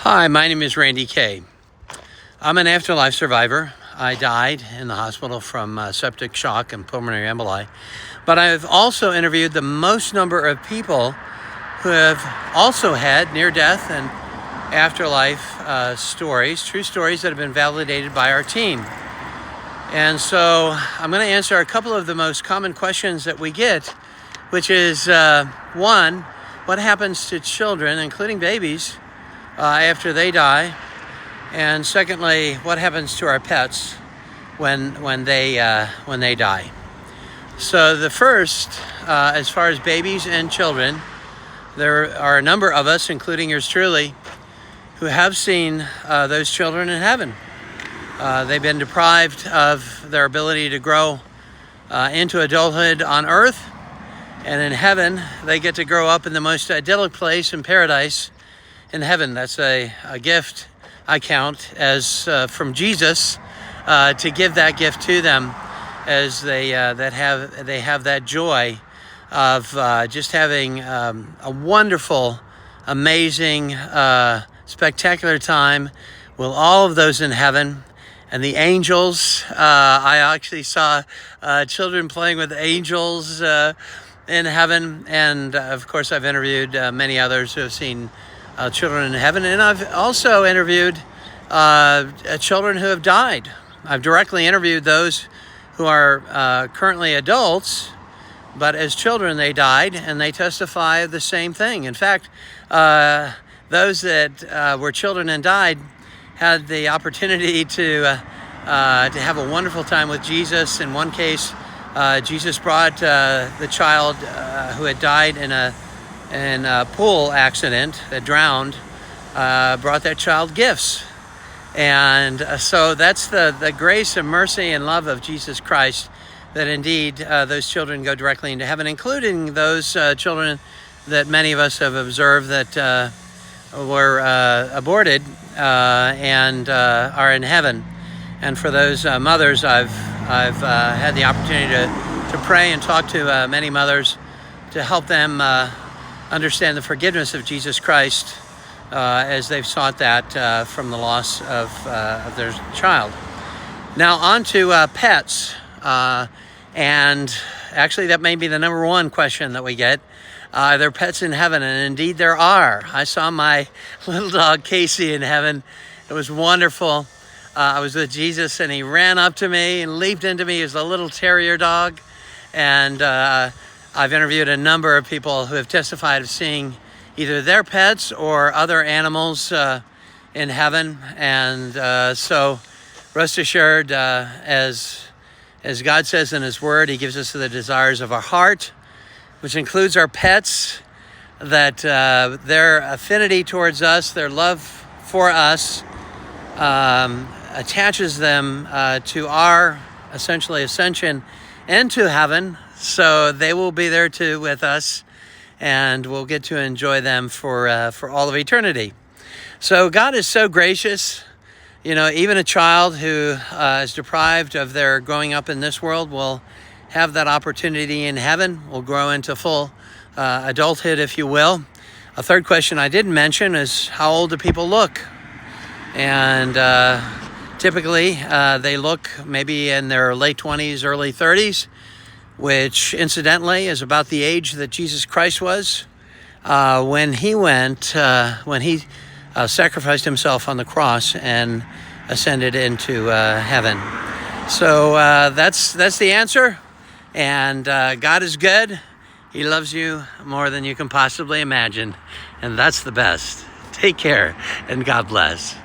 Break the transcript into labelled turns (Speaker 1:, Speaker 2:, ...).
Speaker 1: Hi, my name is Randy Kay. I'm an afterlife survivor. I died in the hospital from septic shock and pulmonary emboli. But I've also interviewed the most number of people who have also had near-death and afterlife stories, true stories that have been validated by our team. And so I'm going to answer a couple of the most common questions that we get, which is, one, what happens to children, including babies, after they die? And secondly, what happens to our pets when they die? So the first, as far as babies and children, there are a number of us, including yours truly, who have seen those children in heaven. They've been deprived of their ability to grow into adulthood on earth, and in heaven they get to grow up in the most idyllic place in paradise. In heaven, that's a gift I count as from Jesus to give that gift to them, as they have that joy of just having a wonderful, amazing, spectacular time with all of those in heaven. And the angels, I actually saw children playing with angels in heaven. And of course, I've interviewed many others who have seen children in heaven. And I've also interviewed children who have died. I've directly interviewed those who are currently adults, but as children they died, and they testify the same thing. In fact, those that were children and died had the opportunity to have a wonderful time with Jesus. In one case, Jesus brought the child who had died in a pool accident, that drowned, brought that child gifts. And so that's the grace and mercy and love of Jesus Christ, that indeed those children go directly into heaven, including those children that many of us have observed that were aborted and are in heaven. And for those mothers, I've had the opportunity to pray and talk to many mothers to help them understand the forgiveness of Jesus Christ as they've sought that from the loss of their child. Now on to pets. And actually that may be the number one question that we get. Are there pets in heaven? And indeed there are. I saw my little dog Casey in heaven. It was wonderful. I was with Jesus and he ran up to me and leaped into me as a little terrier dog. And I've interviewed a number of people who have testified of seeing either their pets or other animals in heaven. And so rest assured, as God says in his word, he gives us the desires of our heart, which includes our pets, that their affinity towards us, their love for us, attaches them to our essentially ascension into heaven. So they will be there too with us, and we'll get to enjoy them for all of eternity. So God is so gracious. You know, even a child who is deprived of their growing up in this world will have that opportunity in heaven, will grow into full adulthood, if you will. A third question I didn't mention is, how old do people look? And typically they look maybe in their late 20s, early 30s, which incidentally is about the age that Jesus Christ was when he sacrificed himself on the cross and ascended into heaven. So that's the answer. And God is good. He loves you more than you can possibly imagine. And that's the best. Take care and God bless.